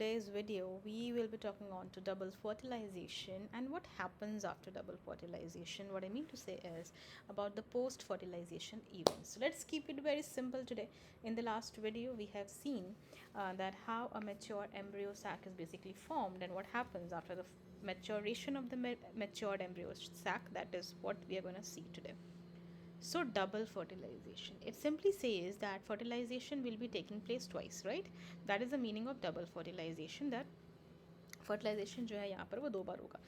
Today's video we will be talking on to double fertilization and what happens after double fertilization. What I mean to say is about the post fertilization events. So let's keep it very simple today. In the last video we have seen that how a mature embryo sac is basically formed and what happens after the maturation of the matured embryo sac. That is what we are going to see today. So, double fertilization. It simply says that fertilization will be taking place twice, right? That is the meaning of double fertilization, that fertilisation जो है यहाँ पर वो दो बार होगा.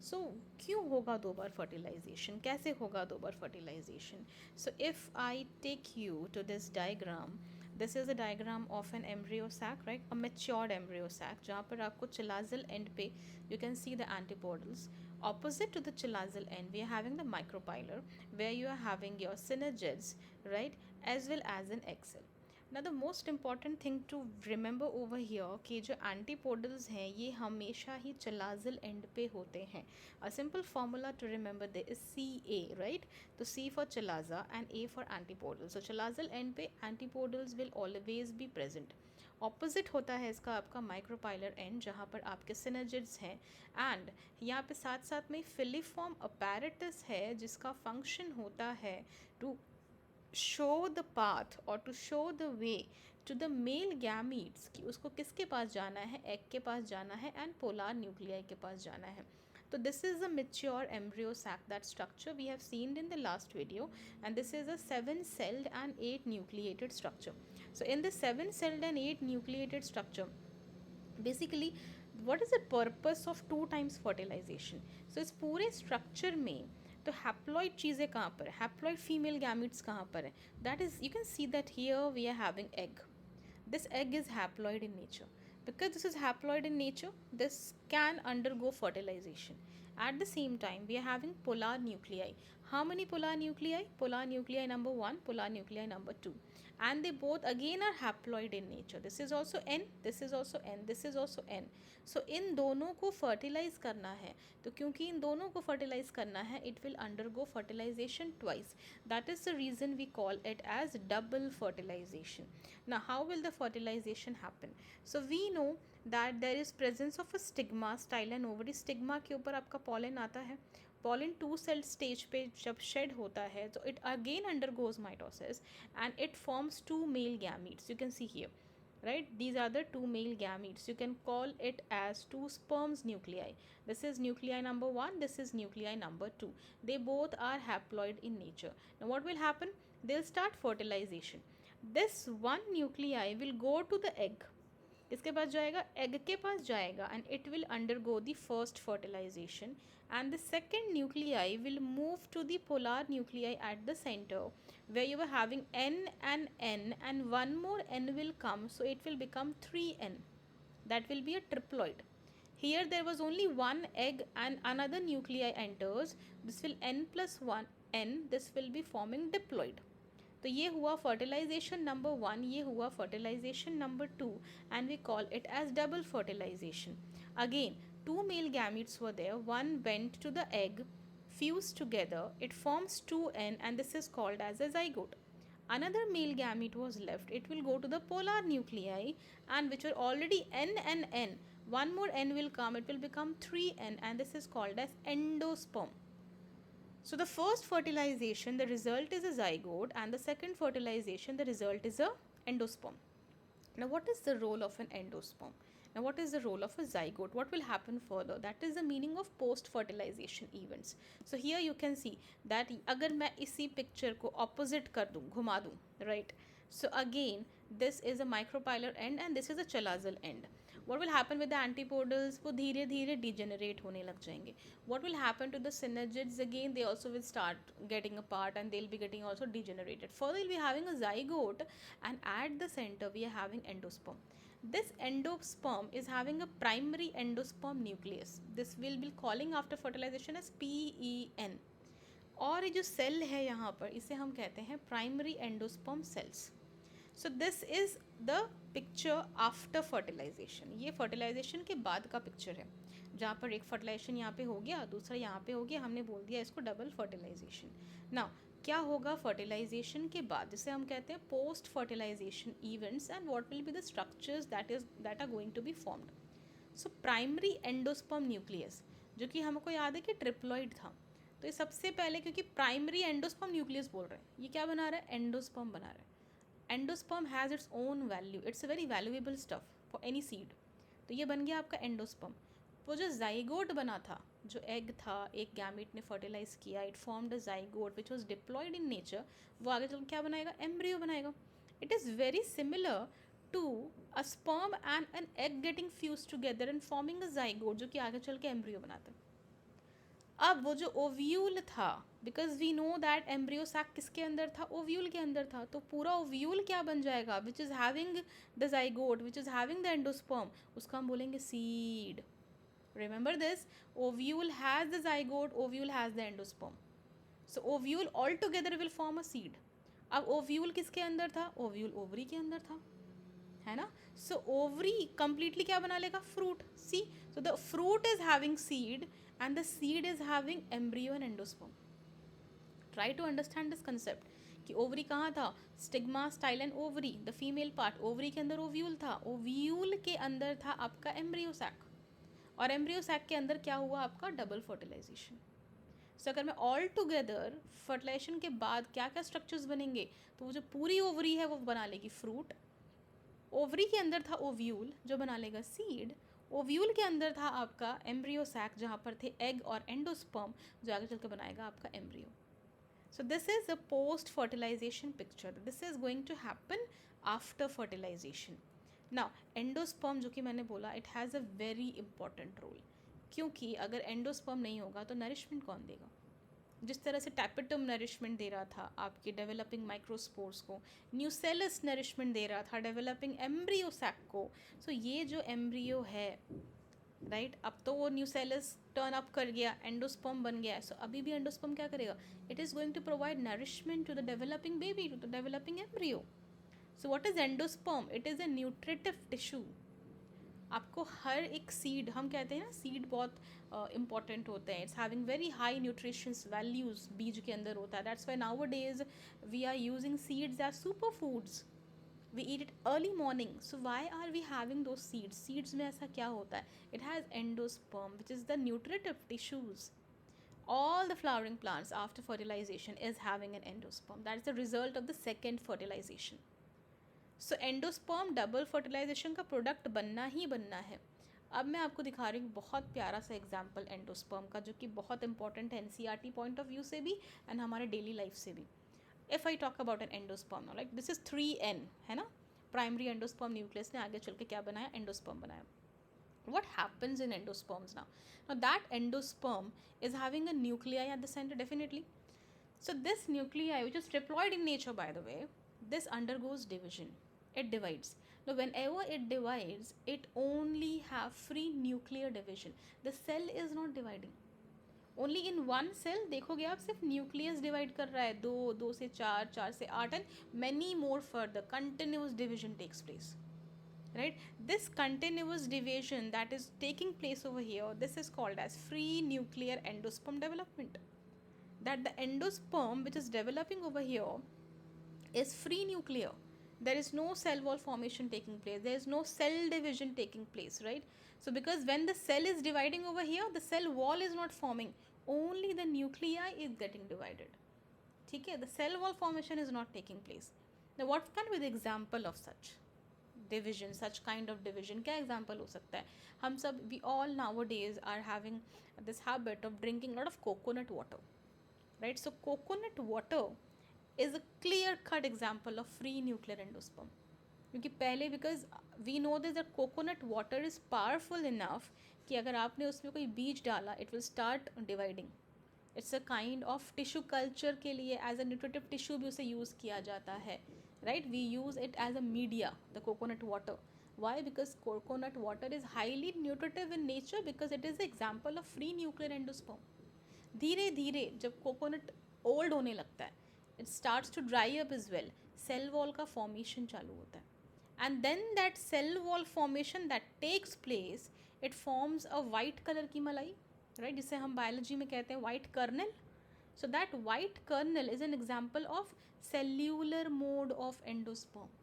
सो क्यों होगा दो बार फर्टिलाइजेशन, कैसे होगा दो बार fertilization? So if I take you to this diagram, this is a diagram of an embryo sac, right, a matured embryo sac, जहाँ पर आपको चिलाजल एंड पे you can see the antipodals. Opposite to the chilazal end, we are having the micropylar, where you are having your synergids, right, as well as an egg cell. Now the most important thing to remember over here कि जो antipodals हैं ये हमेशा ही चिलाजल end पे होते हैं. A simple formula to remember there is CA, right? तो C for chilaza and A for antipodal. So chilazal end पे antipodals will always be present. Opposite होता है इसका आपका माइक्रोपाइलर एंड, जहाँ पर आपके सिनर्जिड्स हैं, एंड यहाँ पे साथ साथ में फिलिफॉर्म अपैरेटस है जिसका फंक्शन होता है टू शो द पाथ और to show the way to the male gametes कि उसको किसके पास जाना है, एग के पास जाना है एंड पोलार न्यूक्लियाई के पास जाना है. So this is a mature embryo sac, that structure we have seen in the last video, and this is a 7-celled and 8 nucleated structure. So in the 7-celled and 8 nucleated structure, basically what is the purpose of 2 times fertilization? So इस पूरे structure में तो haploid चीज़ें कहाँ पर है, haploid female gametes कहाँ पर है? That is, you can see that here we are having egg. This egg is haploid in nature. Because this is haploid in nature, this can undergo fertilization. At the same time, we are having polar nuclei. How many polar nuclei? Polar nuclei number 1, polar nuclei number 2. And they both again are haploid in nature. This is also N, this is also N, this is also N. So इन दोनों को fertilize करना है, तो क्योंकि इन दोनों को fertilize करना है, it will undergo fertilization twice. That is the reason we call it as double fertilization. Now how will the fertilization happen? So we know that there is presence of a stigma, style and ovary. Stigma के ऊपर आपका pollen आता है. pollen 2-cell stage पे जब shed होता है तो it again undergoes mitosis and it forms 2 male gametes. You can see here, right? These are the 2 male gametes. You can call it as 2 sperms nuclei. This is nuclei number 1, this is nuclei number 2. They both are haploid in nature. Now what will happen? They'll start fertilization. This one nuclei will go to the egg. इसके पास जाएगा, egg के पास जाएगा, and it will undergo the first fertilisation, and the second nuclei will move to the polar nuclei at the center, where you are having N, and one more N will come, so it will become 3N. That will be a triploid. Here there was only one egg and another nuclei enters. This will N plus 1 N. This will be forming diploid. तो ये हुआ fertilisation number 1, ये हुआ fertilisation number 2, and we call it as double fertilisation. Again 2 male gametes were there, one went to the egg, fused together, it forms 2N, and this is called as a zygote. Another male gamete was left, it will go to the polar nuclei, and which are already N and N. One more N will come, it will become 3N, and this is called as endosperm. So the first fertilization, the result is a zygote, and the second fertilization, the result is a endosperm. Now what is the role of an endosperm? Now what is the role of a zygote? What will happen further? That is the meaning of post fertilization events. So here you can see that अगर मैं इसी picture को opposite कर दूँ, घुमा दूँ, right? So again this is a micropylar end and this is a chalazal end. What will happen with the antipodals? वो धीरे धीरे degenerate होने लग जाएंगे. What will happen to the synergids? Again they also will start getting apart and they'll be getting also degenerated. Further we'll be having a zygote, and at the center we are having endosperm. This endosperm is having a primary endosperm nucleus. This will be calling after fertilization as PEN. और ये जो cell है यहाँ पर इसे हम कहते हैं primary endosperm cells. So this is the picture after fertilisation. ये फर्टिलाइजेशन के बाद का पिक्चर है, जहाँ पर एक फर्टिलाइजेशन यहाँ पे हो गया, दूसरा यहाँ पे हो गया, हमने बोल दिया इसको डबल फर्टिलाइजेशन. नाउ क्या होगा फर्टिलाइजेशन के बाद, जिसे हम कहते हैं post fertilisation events, and what will be the structures that are going to be formed. So primary endosperm nucleus, जो कि हमको याद है कि ट्रिप्लॉइड था, तो ये सबसे पहले, क्योंकि प्राइमरी एंडोस्पर्म न्यूक्लियस बोल रहे हैं, ये क्या बना रहा है, एंडोस्पर्म बना रहा है। Endosperm has its own value, it's a very valuable stuff for any seed. तो ये बन गया आपका एंडोस्पर्म। वो जो जाइगोट बना था, जो एग था, एक गैमेट ने फर्टिलाइज किया, it formed a zygote which was diploid in nature, वो आगे चल क्या बनाएगा, एम्ब्रियो बनाएगा। It is very similar to a sperm and an egg getting fuse together and forming a zygote, जो कि आगे चल के एम्ब्रियो बनाता है। अब वो जो ओव्यूल था, because we know that embryo sac किसके अंदर था, ओव्यूल के अंदर था, तो पूरा ओव्यूल क्या बन जाएगा, which is having the zygote, which is having the endosperm, उसका हम बोलेंगे seed. Remember this, ovule has the zygote, ovule has the endosperm. So ovule all together will form a seed. अब ovule किसके अंदर था, ovule ovary के अंदर था, है ना। So ovary completely क्या बना लेगा, fruit. See, so the fruit is having seed and the seed is having embryo and endosperm. Try to understand this concept कि ओवरी कहाँ था, stigma style and ovary, the female part, ovary के अंदर ovule था, ovule के अंदर था आपका एम्ब्रियो सैक, और एम्ब्रियो सैक के अंदर क्या हुआ आपका, डबल फर्टिलाइजेशन। सो अगर मैं ऑल टुगेदर फर्टिलाइजेशन के बाद क्या क्या स्ट्रक्चर्स बनेंगे, तो वो जो पूरी ओवरी है वो बना लेगी फ्रूट, ओवरी के अंदर था ओव्यूल जो बना लेगा सीड, ओव्यूल के अंदर था आपका एम्ब्रियो सैक जहाँ पर थे एग और एंडोस्पर्म, जो आगे चल के बनाएगा आपका embryo. So this is a post fertilization picture. This is going to happen after fertilization. Now endosperm जो कि मैंने बोला, it has a very important role, क्योंकि अगर एंडोस्पर्म नहीं होगा तो नरिशमेंट कौन देगा। जिस तरह से टैपेटम नरिशमेंट दे रहा था आपके डेवलपिंग माइक्रोस्पोर्स को, न्यूसेलस नरिशमेंट दे रहा था डेवलपिंग एम्ब्रियो सैक को। सो ये जो एम्ब्रियो है, राइट, अब तो वो न्यूसेलस टर्न अप कर गया, एंडोस्पर्म बन गया, सो अभी भी एंडोस्पर्म क्या करेगा, it is going to provide nourishment to the developing baby, to the developing embryo. So what is endosperm, it is a nutritive tissue. आपको हर एक सीड, हम कहते हैं ना सीड बहुत इंपॉर्टेंट होते हैं, it's having very high nutritions values बीज के अंदर होता है, that's why nowadays we are using seeds as super foods, we eat it early morning. So why are we having those seeds? Seeds में ऐसा क्या होता है, it has endosperm which is the nutritive tissues. All the flowering plants after fertilization is having an endosperm, that is the result of the second fertilization. So endosperm double fertilisation का product बनना ही बनना है। अब मैं आपको दिखा रही हूँ बहुत प्यारा सा एग्जाम्पल एंडोस्पर्म का, जो कि बहुत इंपॉर्टेंट है एनसीईआरटी पॉइंट ऑफ व्यू से भी एंड हमारे डेली लाइफ से भी। If I talk about an endosperm now, like this is 3N, है ना, प्राइमरी एंडोस्पर्म न्यूक्लियस ने आगे चल के क्या बनाया, एंडोस्पर्म बनाया। What happens in endosperms now? Now that endosperm is having a nuclei at the center, definitely. So this nuclei, which is triploid in nature by the way, this undergoes division. It divides. Now whenever it divides, it only have free nuclear division. The cell is not dividing. Only in one cell देखोगे आप, सिर्फ nucleus divide कर रहा है, दो से चार, चार से आठ, and many more further continuous division takes place, right? This continuous division that is taking place over here, this is called as free nuclear endosperm development. That the endosperm which is developing over here is free nuclear. There is no cell wall formation taking place, there is no cell division taking place, right? So because when the cell is dividing over here, the cell wall is not forming, only the nuclei is getting divided. ठीक है, the cell wall formation is not taking place. Now what can be the example of such division, such kind of division? क्या example हो सकता है, हम सब, we all nowadays are having this habit of drinking a lot of coconut water, right? So coconut water is a clear cut example of free nuclear endosperm, क्योंकि पहले, because we know this that coconut water is powerful enough कि अगर आपने उसमें कोई बीज डाला, it will start dividing. It's a kind of tissue culture के लिए एज अ न्यूट्रिटिव टिश्यू भी उसे यूज़ किया जाता है, right? We use it as a media, the coconut water. Why? Because coconut water is highly nutritive in nature, because it is example of free nuclear endosperm. धीरे धीरे जब coconut old होने लगता है, it starts to dry up as well, cell wall का formation चालू होता है, and then that cell wall formation that takes place, it forms a white color की मलाई, right, जिसे हम biology में कहते हैं white kernel. So that white kernel is an example of cellular mode of endosperm,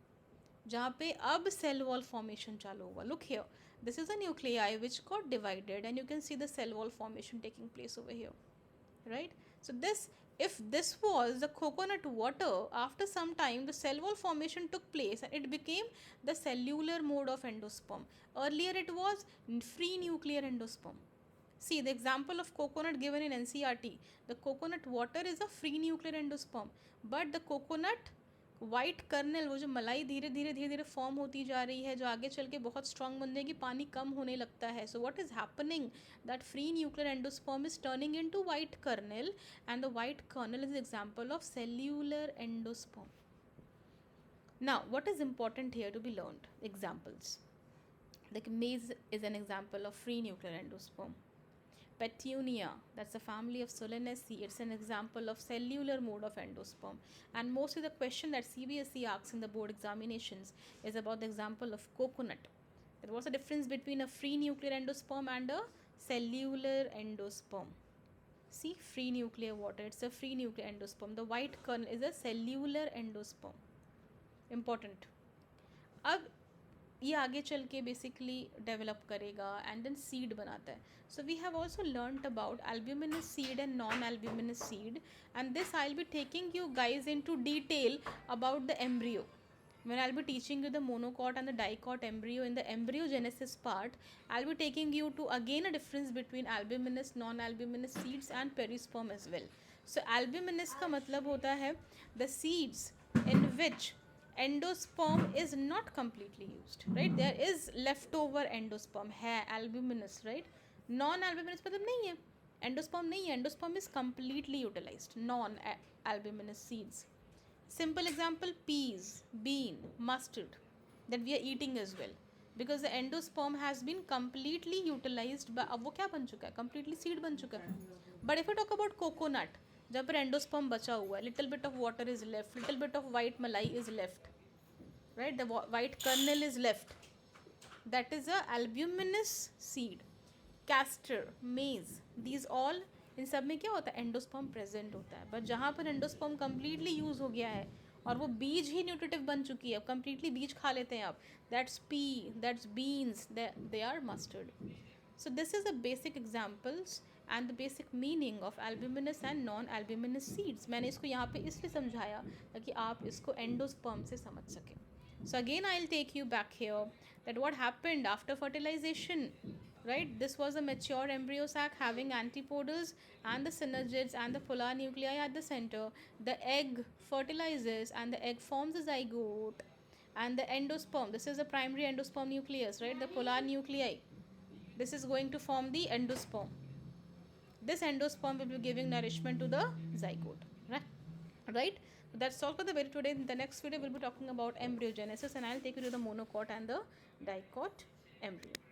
जहाँ पे अब cell wall formation चालू हुआ. Look here, This is a nuclei which got divided, and you can see the cell wall formation taking place over here, right? So this, if this was the coconut water, after some time the cell wall formation took place and it became the cellular mode of endosperm. Earlier it was free nuclear endosperm. See the example of coconut given in NCERT. The coconut water is a free nuclear endosperm, but the coconut white kernel, वो जो मलाई धीरे धीरे धीरे धीरे form होती जा रही है, जो आगे चल के बहुत स्ट्रांग बनने की, पानी कम होने लगता है. So what is happening, that free nuclear endosperm is turning into white kernel, and the white kernel is example of cellular endosperm. Now, what is important here to be learned? Examples. Like maize is an example of free nuclear endosperm. Petunia, that's a family of Solanaceae. It's an example of cellular mode of endosperm. And mostly the question that CBSE asks in the board examinations is about the example of coconut. There was a difference between a free nuclear endosperm and a cellular endosperm. See, free nuclear water, it's a free nuclear endosperm. The white kernel is a cellular endosperm. Important. अब ये आगे चल के basically develop करेगा and then seed बनाता है. So we have also learned about albuminous seed and non albuminous seed, and this I will be taking you guys in to detail about the embryo. When I'll be teaching you the monocot and the dicot embryo in the embryogenesis part, I'll be taking you to again a difference between albuminous, non-albuminous seeds and perisperm as well. So albuminous का मतलब होता है the seeds in which endosperm is not completely used, right? There is leftover endosperm है albuminous, right? Non-albuminous मतलब नहीं है, endosperm नहीं है, endosperm is completely utilized. Non-albuminous seeds. Simple example, peas, bean, mustard that we are eating as well, because the endosperm has been completely utilized by, अब वो क्या बन चुका है, completely seed बन चुका है. But if I talk about coconut, जहाँ पर endosperm बचा हुआ है, little bit of water is left, little bit of white malai is left, right? The white kernel is left. That is a albuminous seed. Castor, maize, these all, इन सब में क्या होता है, एंडोस्पर्म प्रेजेंट होता है. बट जहाँ पर endosperm completely use हो गया है और वो बीज ही न्यूट्रिटिव बन चुकी है, कम्प्लीटली बीज खा लेते हैं आप, that's pea, that's beans, they are mustard. So this is the basic examples and the basic meaning of albuminous and non albuminous seeds. मैंने इसको यहाँ पे इसलिए समझाया ताकि आप इसको एंडोस्पर्म से समझ सकें. So again I'll take you back here that what happened after fertilization, right? This was a mature embryo sac having antipodals and the synergids and the polar nuclei at the center. The egg fertilizes and the egg forms a zygote, and the endosperm, this is the primary endosperm nucleus, right? The polar nuclei, this is going to form the endosperm. This endosperm will be giving nourishment to the zygote, right? That's all for the video today. In the next video we'll be talking about embryogenesis, and I'll take you to the monocot and the dicot embryo.